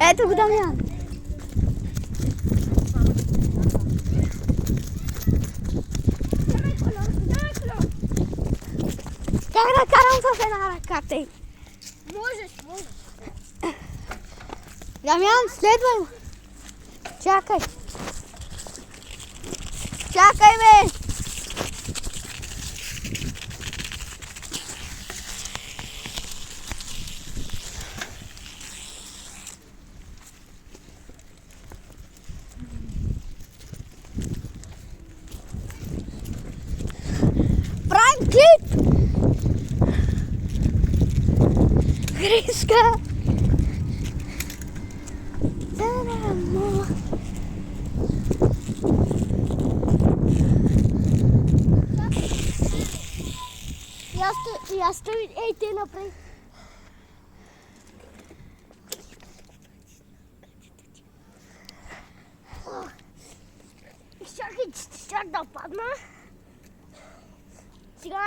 Ето го, Дамян. Как да карам с една ръка, тъй? Можеш. Дамян, следвай ме. Чакай. Чакай ме. Правим клип. Гришка. Тарамо. Я стою, ей, ти напред. Чакай, чак да падна. Сега